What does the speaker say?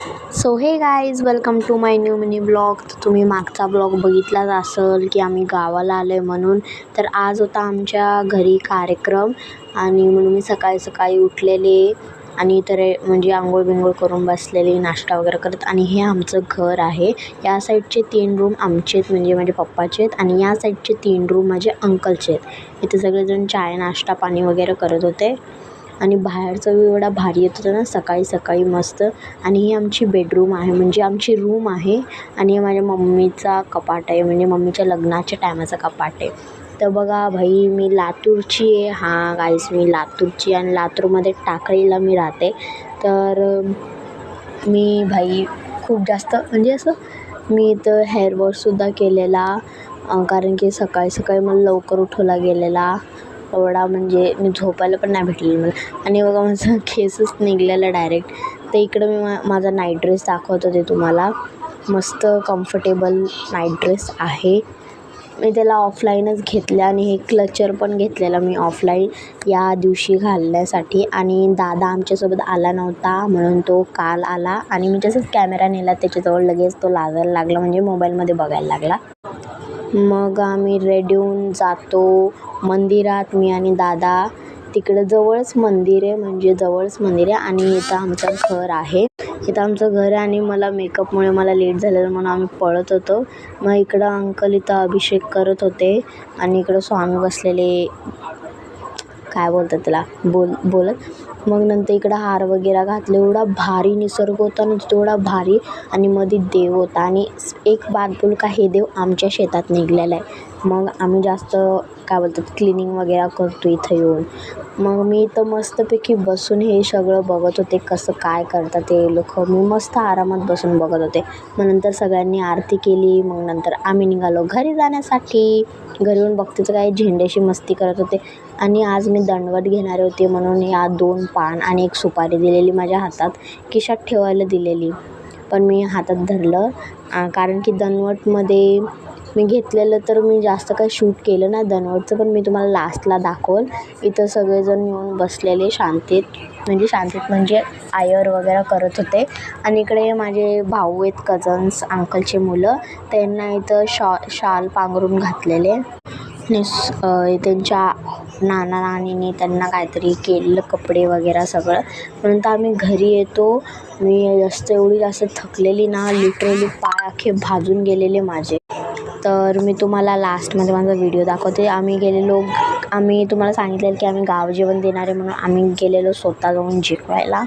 So hey guys, welcome to my new mini blog. तुम्ही मागचा blog बघितलाच असेल की आम्ही गावाला आलो आहे म्हणून. तर आज होता आमच्या घरी कार्यक्रम आणि म्हणून मी सकाळी सकाळी उठलेले आणि तर म्हणजे आंघोळ बिंघोळ करून बसलेली, नाश्ता वगैरे करत. आणि हे आमचं घर आहे. या साईडचे 3 रूम आमचे आहेत, म्हणजे माझ्या पप्पाचे आहेत, आणि या साईडचे 3 रूम माझे अंकलचे आहेत. इथे सगळेजण चाय नाश्ता पाणी वगैरे करत होते आणि बाहेरचा व्यू एवढा भारी येत होता ना सकाळी सकाळी मस्त. आणि ही आमची बेडरूम आहे, म्हणजे आमची रूम आहे. आणि हे माझ्या मम्मीचा कपाट आहे, म्हणजे मम्मीच्या लग्नाच्या टायमाचा कपाट आहे. तर बघा भाई, मी लातूरची आहे. हां गाईस, मी लातूरची आणि लातूरमध्ये टाकळीला मी राहते. तर मी भाई खूप जास्त म्हणजे असं मी इथं हेअर वॉशसुद्धा केलेला, कारण की सकाळी सकाळी मला लवकर उठवला गेलेला. एवढा म्हणजे मी झोपायला पण नाही भेटलेलं मला. आणि बघा माझं केसच निघलेलं डायरेक्ट. तर इकडं मी माझा नाईट ड्रेस दाखवत होते तुम्हाला. मस्त कम्फर्टेबल नाईट ड्रेस आहे. मी त्याला ऑफलाईनच घेतलं आणि हे क्लचर पण घेतलेलं मी ऑफलाईन या दिवशी घालण्यासाठी. आणि दादा आमच्यासोबत आला नव्हता म्हणून तो काल आला आणि मी तसंच कॅमेरा नेला त्याच्याजवळ, लगेच तो लाजायला लागला, म्हणजे मोबाईलमध्ये बघायला लागला. मग आम्ही रेडी होऊन जातो मंदिरात, मी आणि दादा. तिकडं जवळच मंदिर आहे, म्हणजे जवळच मंदिर आहे. आणि इथं आमचं घर आहे. इथं आमचं घर आहे आणि मला मेकअपमुळे मला लेट झालेलं म्हणून आम्ही पळत होतो. मग इकडं अंकल इथं अभिषेक करत होते आणि इकडं स्वामी बसलेले, काय बोलतात त्याला, बोलत. मग नंतर इकडं हार वगैरे घातले. एवढा भारी निसर्ग होता ना तेवढा भारी. आणि मध्ये देव होता. आणि एक बात बोलू का, हे देव आमच्या शेतात निघलेला आहे. मग आम्ही जास्त काय बोलतात क्लिनिंग वगैरे करतो इथं येऊन. मग मी इथं मस्तपैकी बसून हे सगळं बघत होते, कसं काय करतात ते लोक. मी मस्त आरामात बसून बघत होते. मग नंतर सगळ्यांनी आरती केली. मग नंतर आम्ही निघालो घरी जाण्यासाठी. घरी येऊन बघते तर काय झेंड्याशी मस्ती करत होते. आणि आज मी दंडवत घेणार होते म्हणून या 2 पान आणि 1 सुपारी दिलेली माझ्या हातात, खिशात ठेवायला दिलेली, पण मी हातात धरलं. कारण की दंडवतमध्ये मी घेतलेलं, तर मी जास्त काही शूट केलं नाही दंडवतचं, पण मी तुम्हाला लास्टला दाखवल. इथं सगळेजण येऊन बसलेले शांतीत, म्हणजे आयर वगैरे करत होते. आणि इकडे माझे भाऊ आहेत, कझन्स, अंकलचे मुलं, त्यांना इथं शाल पांघरून घातलेले. आणि त्यांच्या नाना नानीने त्यांना काहीतरी केलेलं, कपडे वगैरे सगळं. नंतर आम्ही घरी येतो. मी एवढी जास्त थकलेली ना, लिटरली पाय अख्खे भाजून गेलेले माझे. तर मी तुम्हाला लास्टमध्ये माझा व्हिडिओ दाखवते. आम्ही तुम्हाला सांगितलेलं की आम्ही गाव जेवण देणार आहे म्हणून आम्ही गेलेलो स्वतः जाऊन जेवायला.